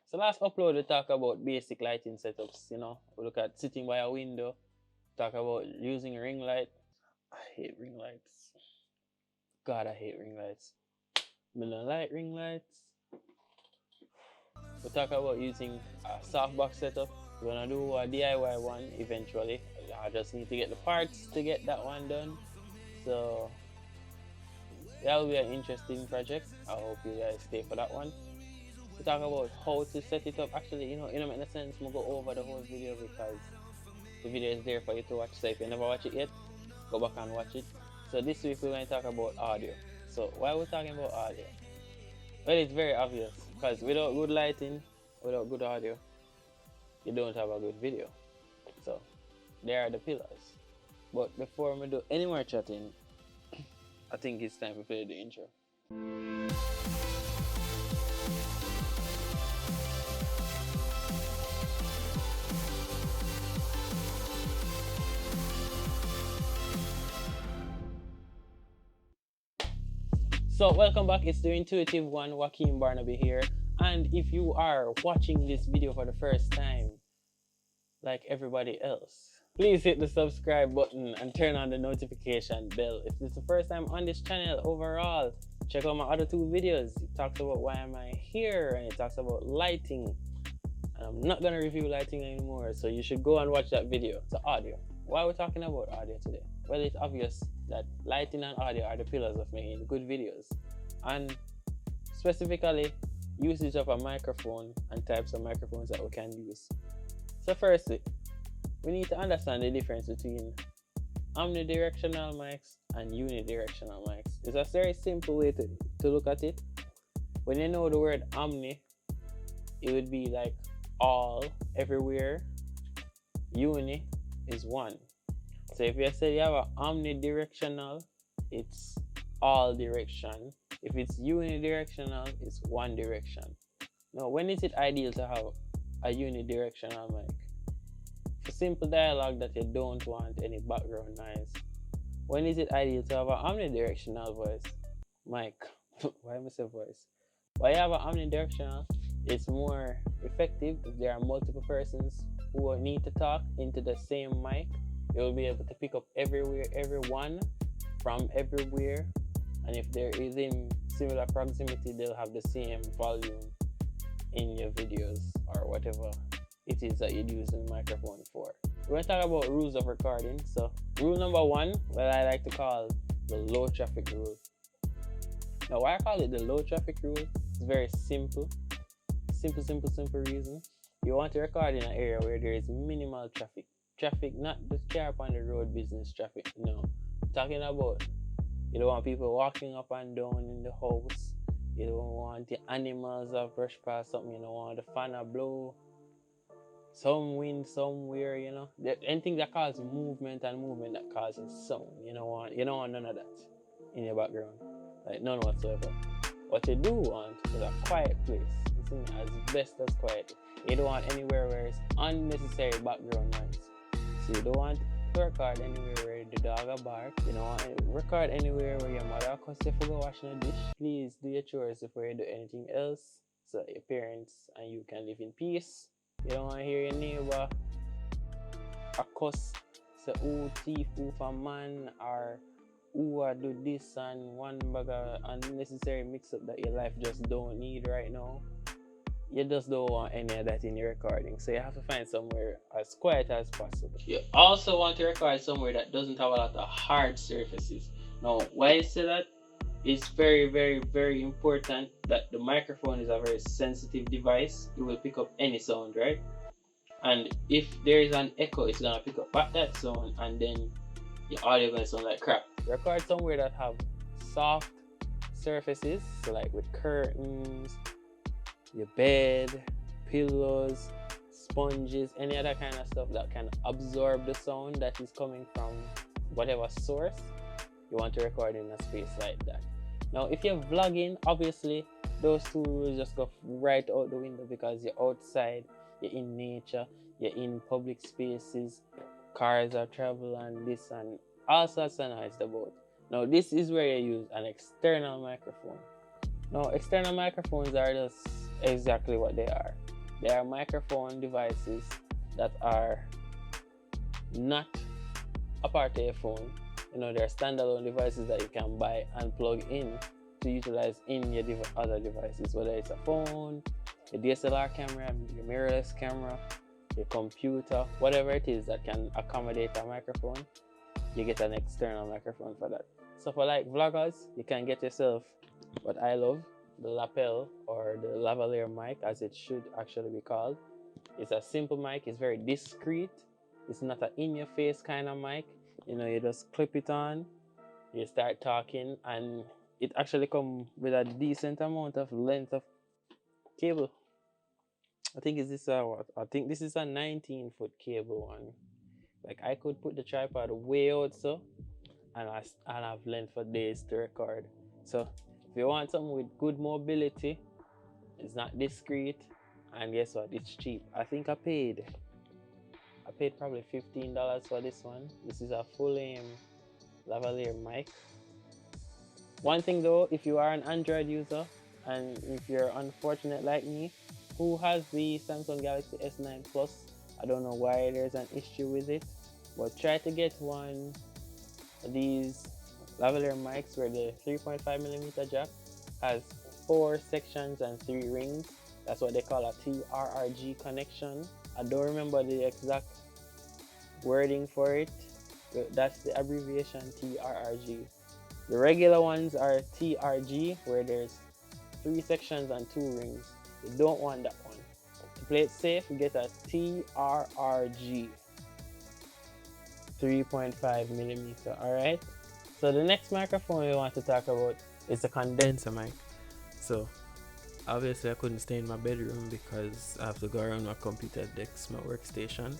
So last upload we talk about basic lighting setups, you know. We look at sitting by a window, talk about using ring light. I hate ring lights. God, I hate ring lights. I don't like ring lights. We talk about using a softbox setup. We're gonna do a DIY one eventually. I just need to get the parts to get that one done. So that will be an interesting project. I hope you guys stay for that one. We talk about how to set it up. Actually, it don't make no sense to go over the whole video because the video is there for you to watch. So if you never watch it yet, go back and watch it. So this week we're going to talk about audio. So why are we talking about audio? Well, it's very obvious because without good lighting, without good audio, you don't have a good video. So there are the pillars. But before we do any more chatting, I think it's time to play the intro. So welcome back, it's the Intuitive One, Joaquin Barnaby here. And if you are watching this video for the first time, like everybody else, please hit the subscribe button and turn on the notification bell. If this is the first time on this channel overall, check out my other two videos. It talks about why am I here and it talks about lighting. And I'm not gonna review lighting anymore, so you should go and watch that video. It's audio. Why are we talking about audio today? Well, it's obvious that lighting and audio are the pillars of making good videos, and specifically usage of a microphone and types of microphones that we can use. So firstly, we need to understand the difference between omnidirectional mics and unidirectional mics. It's a very simple way to look at it. When you know the word omni, it would be like all, everywhere. Uni is one. So if you say you have an omnidirectional, it's all direction. If it's unidirectional, it's one direction. Now, when is it ideal to have a unidirectional mic? For simple dialogue that you don't want any background noise. When is it ideal to have an omnidirectional voice mic? Why am I saying voice? Why you have an omnidirectional? It's more effective if there are multiple persons who need to talk into the same mic. You'll be able to pick up everyone from everywhere, and if they're in similar proximity, they'll have the same volume in your videos or whatever it is that you're using the microphone for. We're going to talk about rules of recording. So rule number one, what I like to call the low traffic rule. Now why I call it the low traffic rule, it's very simple. Simple reason. You want to record in an area where there is minimal traffic. Traffic, not the car up on the road business traffic, no. I'm talking about, you don't want people walking up and down in the house. You don't want the animals that brush past something. You don't want the fan to blow. Some wind somewhere, you know. Anything that causes movement and movement that causes sound. You don't want none of that in your background. Like none whatsoever. What you do want is a quiet place. As best as quiet. You don't want anywhere where it's unnecessary background noise. So you don't want to record anywhere where the dog a bark. You don't want to record anywhere where your mother cuss you for washing the dish. Please do your chores before you do anything else, so your parents and you can live in peace. You don't want to hear your neighbor a cuss, say ooh thief, ooh for man, or ooh I do this and one bag of unnecessary mix up that your life just don't need right now. You just don't want any of that in your recording, so you have to find somewhere as quiet as possible. You also want to record somewhere that doesn't have a lot of hard surfaces. Now, why I say that? It's very important that the microphone is a very sensitive device. It will pick up any sound, right? And if there is an echo, it's gonna pick up back that sound, and then your audio gonna sound like crap. Record somewhere that have soft surfaces, so like with curtains, your bed, pillows, sponges, any other kind of stuff that can absorb the sound that is coming from whatever source. You want to record in a space like that. Now if you're vlogging, obviously those two rules just go right out the window because you're outside, you're in nature, you're in public spaces, cars are travel and this and all sorts of noise about. Now this is where you use an external microphone. Now external microphones are just exactly what they are. There are microphone devices that are not a part of your phone. You know, there are standalone devices that you can buy and plug in to utilize in your other devices, whether it's a phone, a DSLR camera, your mirrorless camera, your computer, whatever it is that can accommodate a microphone, you get an external microphone for that. So for like vloggers, you can get yourself what I love, the lapel or the lavalier mic, as it should actually be called. It's a simple mic, it's very discreet. It's not an in-your-face kind of mic. You know, you just clip it on, you start talking, and it actually comes with a decent amount of length of cable. I think this is a 19-foot cable one. Like I could put the tripod way out so, and I have length for days to record. So if you want something with good mobility, it's not discreet, and guess what? It's cheap. I think I paid probably $15 for this one. This is a Fulaim lavalier mic. One thing though, if you are an Android user, and if you're unfortunate like me, who has the Samsung Galaxy S9 Plus, I don't know why there's an issue with it, but try to get one of these lavalier mics where the 3.5mm jack has 4 sections and 3 rings. That's what they call a TRRG connection. I don't remember the exact wording for it. That's the abbreviation, TRRG. The regular ones are TRG, where there's 3 sections and 2 rings. You don't want that one. To play it safe, you get a TRRG 3.5mm. Alright? So the next microphone we want to talk about is the condenser mic. So obviously I couldn't stay in my bedroom because I have to go around my computer desk, my workstation.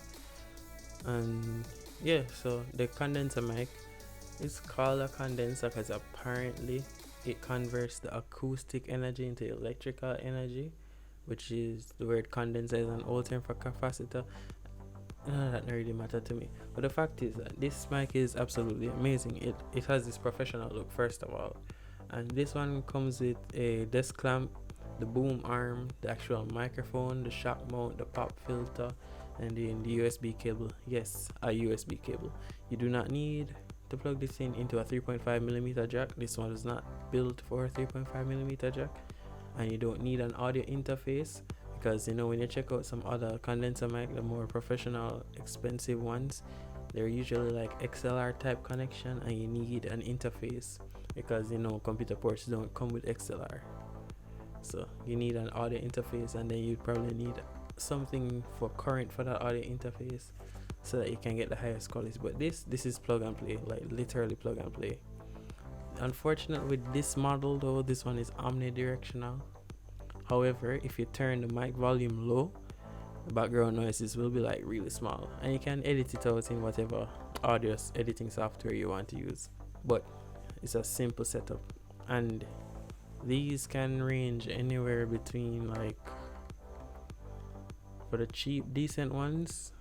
And yeah, so the condenser mic is called a condenser because apparently it converts the acoustic energy into electrical energy, which is the word condenser is an old term for capacitor. That doesn't really matter to me, but the fact is that this mic is absolutely amazing. It has this professional look, first of all, and this one comes with a desk clamp, the boom arm, the actual microphone, the shock mount, the pop filter, and then the USB cable. Yes, a USB cable. You do not need to plug this into a 3.5mm jack. This one is not built for a 3.5mm jack, and you don't need an audio interface, because you know when you check out some other condenser mic, the more professional expensive ones, they're usually like XLR type connection, and you need an interface because you know computer ports don't come with XLR. So you need an audio interface, and then you probably need something for current for that audio interface so that you can get the highest quality. But this is plug and play, like literally plug and play. Unfortunately with this model though, this one is omnidirectional. However, if you turn the mic volume low, the background noises will be like really small, and you can edit it out in whatever audio editing software you want to use. But it's a simple setup, and these can range anywhere between, like, for the cheap decent ones,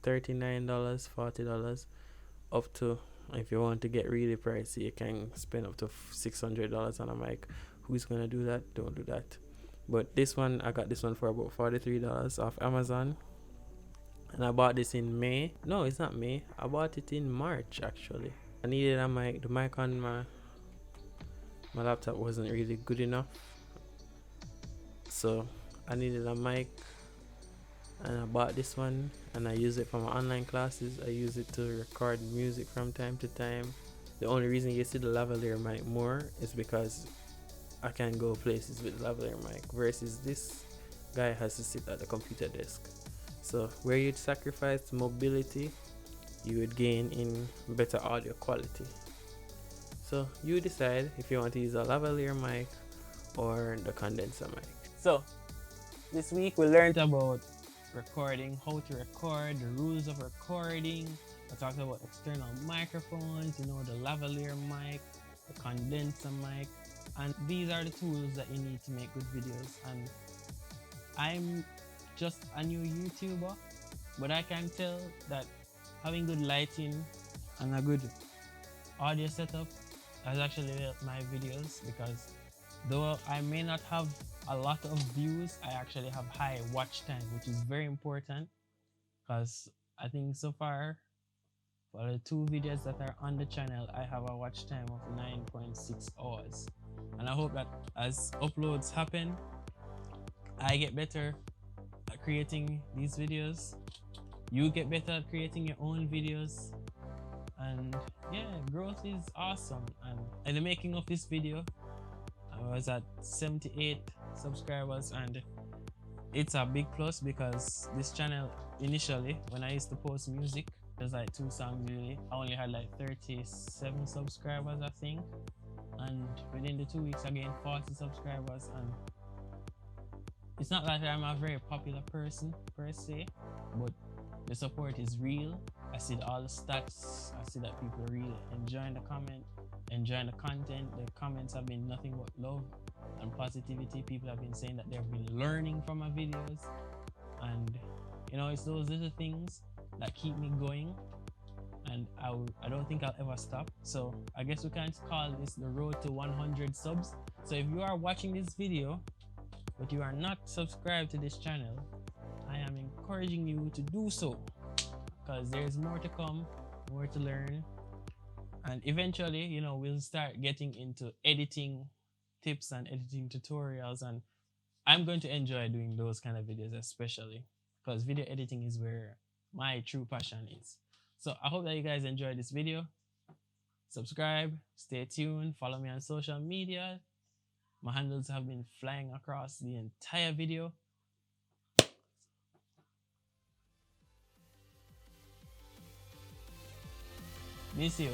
$39, $40, up to, if you want to get really pricey, you can spend up to $600 on a mic. Who's gonna do that? Don't do that. But this one, I got this one for about $43 off Amazon, and I bought this in May. No, it's not May. I bought it in March actually. I needed a mic. The mic on my laptop wasn't really good enough, so I needed a mic, and I bought this one, and I use it for my online classes. I use it to record music from time to time. The only reason you see the lavalier mic more is because I can go places with lavalier mic, versus this guy has to sit at the computer desk. So where you'd sacrifice mobility, you would gain in better audio quality. So you decide if you want to use a lavalier mic or the condenser mic. So this week we learned about recording, how to record, the rules of recording. I talked about external microphones, you know, the lavalier mic, the condenser mic, and these are the tools that you need to make good videos. And I'm just a new YouTuber, but I can tell that having good lighting and a good audio setup has actually helped my videos, because though I may not have a lot of views, I actually have high watch time, which is very important because I think so far for the 2 videos that are on the channel, I have a watch time of 9.6 hours. And I hope that as uploads happen, I get better at creating these videos. You get better at creating your own videos. And yeah, growth is awesome. And in the making of this video, I was at 78 subscribers, and it's a big plus because this channel initially, when I used to post music, there's like 2 songs really, I only had like 37 subscribers I think, and within the 2 weeks I gained 40 subscribers. And it's not like I'm a very popular person per se, but the support is real. I see all the stats, I see that people are really enjoying the comment, enjoying the content. The comments have been nothing but love and positivity. People have been saying that they've been learning from my videos, and you know, it's those little things that keep me going, and I don't think I'll ever stop. So I guess we can call this the road to 100 subs. So if you are watching this video but you are not subscribed to this channel, I am encouraging you to do so, because there's more to come, more to learn, and eventually, you know, we'll start getting into editing tips and editing tutorials, and I'm going to enjoy doing those kind of videos, especially because video editing is where my true passion is. So I hope that you guys enjoyed this video. Subscribe, stay tuned, follow me on social media. My handles have been flying across the entire video. Miss you.